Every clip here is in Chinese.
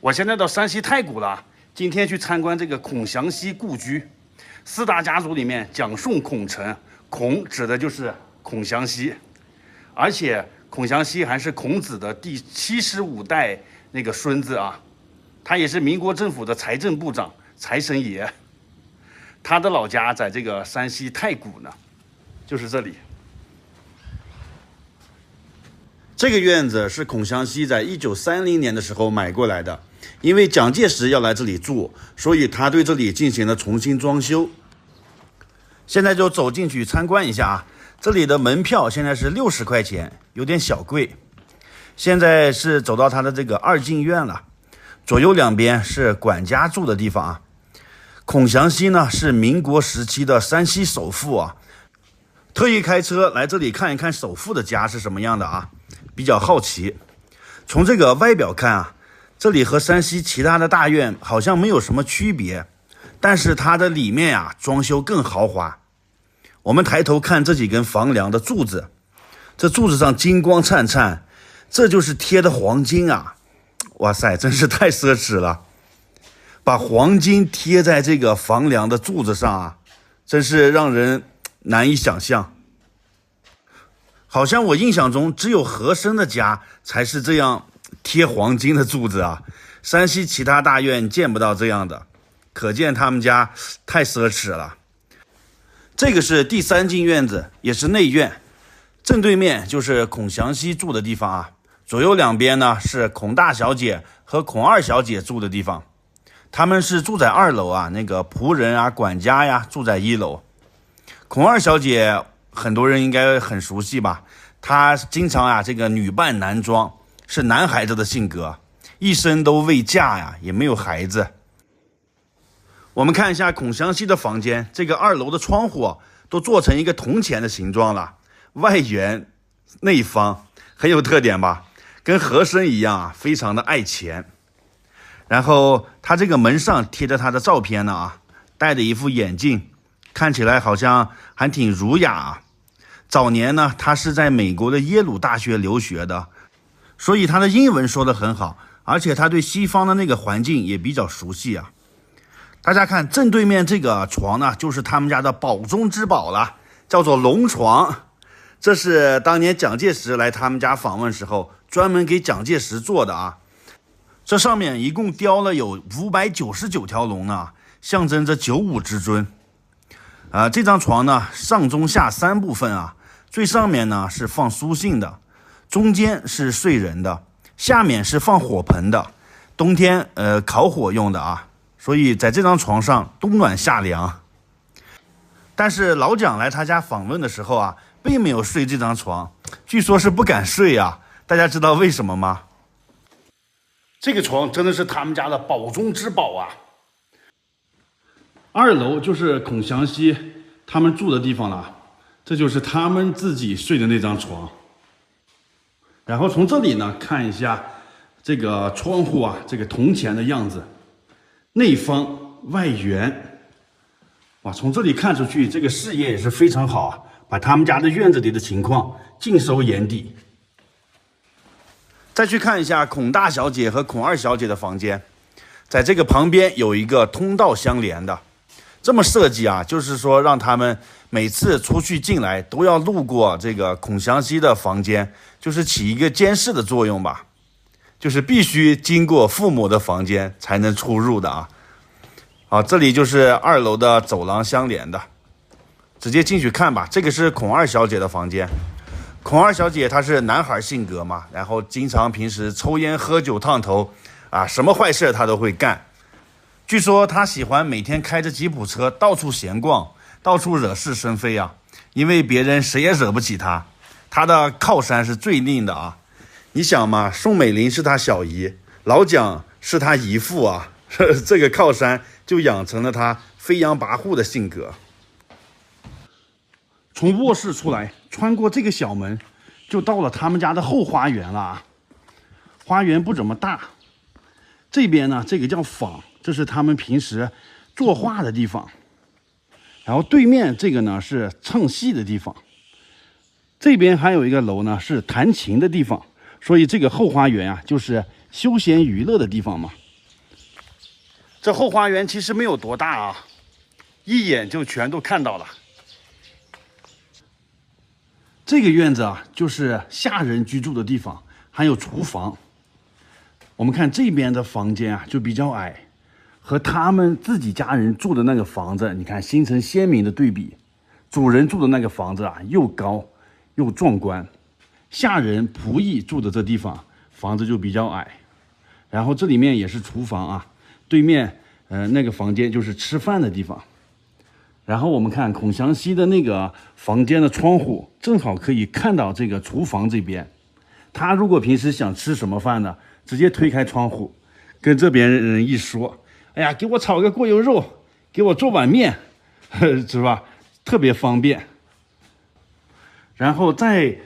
我现在到山西太谷了，今天去参观这个孔祥熙故居。四大家族里面讲述孔臣，孔指的就是孔祥熙，而且孔祥熙还是孔子的第75代那个孙子啊，他也是民国政府的财政部长、财神爷。他的老家在这个山西太谷呢，就是这里。这个院子是孔祥熙在1930年的时候买过来的，因为蒋介石要来这里住，所以他对这里进行了重新装修。现在就走进去参观一下啊，这里的门票现在是60块钱，有点小贵。现在是走到他的这个二进院了，左右两边是管家住的地方啊。孔祥熙呢是民国时期的山西首富啊，特意开车来这里看一看首富的家是什么样的啊，比较好奇。从这个外表看啊，这里和山西其他的大院好像没有什么区别，但是它的里面啊装修更豪华。我们抬头看这几根房梁的柱子，这柱子上金光灿灿，这就是贴的黄金啊！哇塞，真是太奢侈了。把黄金贴在这个房梁的柱子上啊，真是让人难以想象。好像我印象中只有和珅的家才是这样贴黄金的柱子啊，山西其他大院见不到这样的，可见他们家太奢侈了。这个是第3进院子，也是内院，正对面就是孔祥熙住的地方啊，左右两边呢是孔大小姐和孔二小姐住的地方。他们是住在2楼啊，那个仆人啊、管家呀住在1楼。孔二小姐很多人应该很熟悉吧，她经常啊这个女扮男装，是男孩子的性格，一生都未嫁呀，也没有孩子。我们看一下孔祥熙的房间，这个2楼的窗户都做成一个铜钱的形状了，外圆内方，很有特点吧，跟和珅一样啊，非常的爱钱。然后他这个门上贴着他的照片呢啊，戴着一副眼镜，看起来好像还挺儒雅啊。早年呢，他是在美国的耶鲁大学留学的，所以他的英文说得很好，而且他对西方的那个环境也比较熟悉啊。大家看正对面这个床呢，就是他们家的宝中之宝了，叫做龙床。这是当年蒋介石来他们家访问时候专门给蒋介石做的啊。这上面一共雕了有599条龙呢，象征着95之尊。这张床呢，上中下3部分啊，最上面呢是放书信的，中间是睡人的，下面是放火盆的，冬天烤火用的啊，所以在这张床上冬暖夏凉。但是老蒋来他家访问的时候啊，并没有睡这张床，据说是不敢睡啊。大家知道为什么吗？这个床真的是他们家的宝中之宝啊！2楼就是孔祥熙他们住的地方了，这就是他们自己睡的那张床。然后从这里呢看一下这个窗户啊，这个铜钱的样子，内方外圆，哇，从这里看出去，这个视野也是非常好啊，把他们家的院子里的情况尽收眼底。再去看一下孔大小姐和孔二小姐的房间，在这个旁边有一个通道相连的，这么设计啊，就是说让他们每次出去进来都要路过这个孔祥熙的房间，就是起一个监视的作用吧，就是必须经过父母的房间才能出入的啊。好，这里就是2楼的走廊相连的，直接进去看吧。这个是孔二小姐的房间。孔二小姐她是男孩性格嘛，然后经常平时抽烟喝酒烫头啊，什么坏事她都会干。据说她喜欢每天开着吉普车到处闲逛，到处惹是生非啊，因为别人谁也惹不起她。她的靠山是最硬的啊，你想嘛，宋美龄是她小姨，老蒋是她姨父啊，这个靠山就养成了她飞扬跋扈的性格。从卧室出来，穿过这个小门，就到了他们家的后花园了啊。花园不怎么大，这边呢，这个叫坊，这是他们平时作画的地方。然后对面这个呢是唱戏的地方，这边还有一个楼呢是弹琴的地方，所以这个后花园啊就是休闲娱乐的地方嘛。这后花园其实没有多大啊，一眼就全都看到了。这个院子啊，就是下人居住的地方，还有厨房。我们看这边的房间啊，就比较矮，和他们自己家人住的那个房子，你看形成鲜明的对比。主人住的那个房子啊，又高又壮观，下人仆役住的这地方房子就比较矮。然后这里面也是厨房啊，对面那个房间就是吃饭的地方。然后我们看孔祥熙的那个房间的窗户，正好可以看到这个厨房这边。他如果平时想吃什么饭呢，直接推开窗户，跟这边人一说，哎呀，给我炒个过油肉，给我做碗面，是吧？特别方便。然后再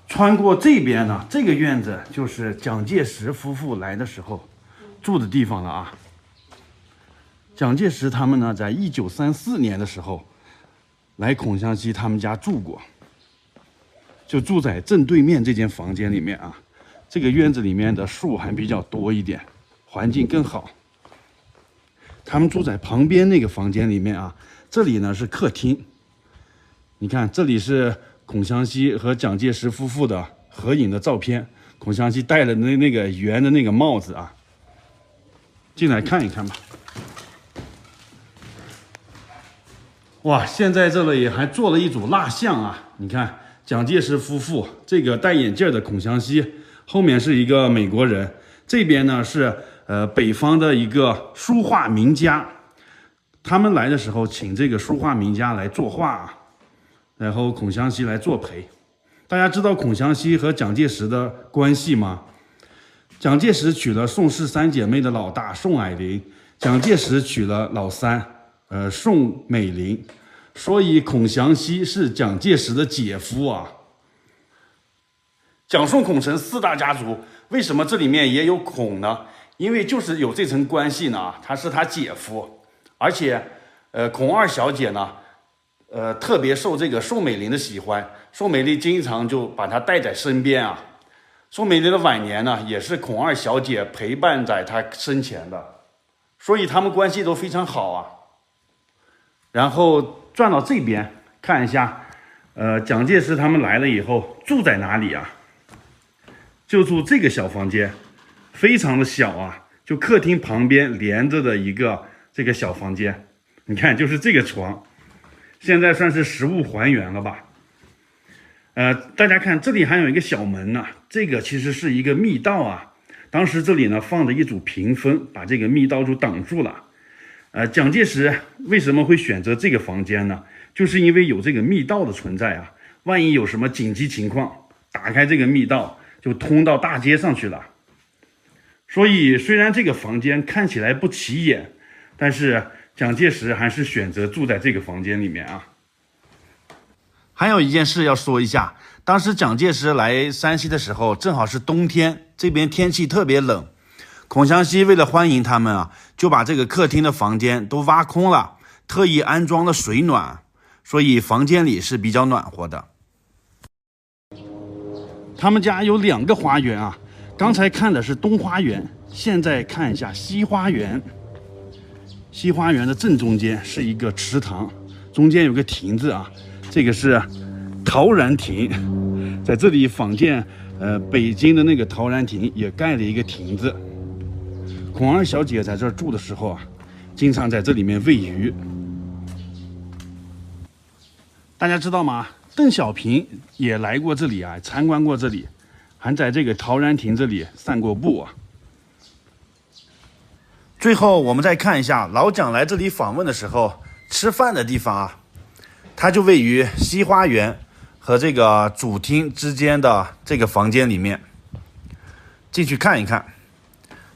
穿过这边呢，这个院子就是蒋介石夫妇来的时候住的地方了啊。蒋介石他们呢，在1934年的时候来孔祥熙他们家住过，就住在正对面这间房间里面啊。这个院子里面的树还比较多一点，环境更好。他们住在旁边那个房间里面啊，这里呢是客厅。你看，这里是孔祥熙和蒋介石夫妇的合影的照片。孔祥熙戴了那个圆的那个帽子啊，进来看一看吧。哇，现在这里还做了一组蜡像啊！你看，蒋介石夫妇，这个戴眼镜的孔祥熙，后面是一个美国人，这边呢是北方的一个书画名家，他们来的时候请这个书画名家来作画，然后孔祥熙来作陪。大家知道孔祥熙和蒋介石的关系吗？蒋介石娶了宋氏三姐妹的老大宋霭龄，蒋介石娶了老三宋美龄，所以孔祥熙是蒋介石的姐夫啊。蒋宋孔陈四大家族，为什么这里面也有孔呢？因为就是有这层关系呢，他是他姐夫，而且孔二小姐呢，特别受这个宋美龄的喜欢，宋美龄经常就把她带在身边啊。宋美龄的晚年呢，也是孔二小姐陪伴在她身前的，所以他们关系都非常好啊。然后转到这边看一下，蒋介石他们来了以后住在哪里啊？就住这个小房间，非常的小啊，就客厅旁边连着的一个这个小房间。你看，就是这个床，现在算是实物还原了吧？大家看这里还有一个小门呢，这个其实是一个密道啊。当时这里呢放着一组屏风，把这个密道就挡住了。蒋介石为什么会选择这个房间呢？就是因为有这个密道的存在啊，万一有什么紧急情况，打开这个密道就通到大街上去了。所以虽然这个房间看起来不起眼，但是蒋介石还是选择住在这个房间里面啊。还有一件事要说一下，当时蒋介石来山西的时候正好是冬天，这边天气特别冷。孔祥熙为了欢迎他们啊，就把这个客厅的房间都挖空了，特意安装了水暖，所以房间里是比较暖和的。他们家有2个花园啊，刚才看的是东花园，现在看一下西花园。西花园的正中间是一个池塘，中间有个亭子啊，这个是陶然亭，在这里仿建北京的那个陶然亭也盖了一个亭子。孔二小姐在这儿住的时候啊，经常在这里面喂鱼。大家知道吗？邓小平也来过这里啊，参观过这里，还在这个陶然亭这里散过步啊。最后我们再看一下老蒋来这里访问的时候吃饭的地方啊，它就位于西花园和这个主厅之间的这个房间里面，进去看一看。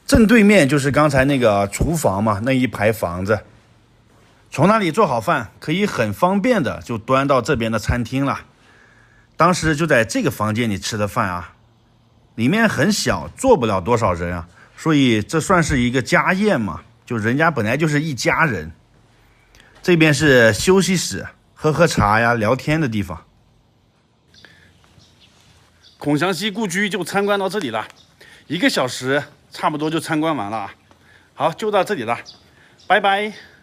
正对面就是刚才那个厨房嘛，那一排房子，从那里做好饭可以很方便的就端到这边的餐厅了。当时就在这个房间里吃的饭啊，里面很小，坐不了多少人啊，所以这算是一个家宴嘛，就人家本来就是一家人。这边是休息室，喝茶呀，聊天的地方。孔祥熙故居就参观到这里了，1个小时差不多就参观完了啊。好，就到这里了。拜拜。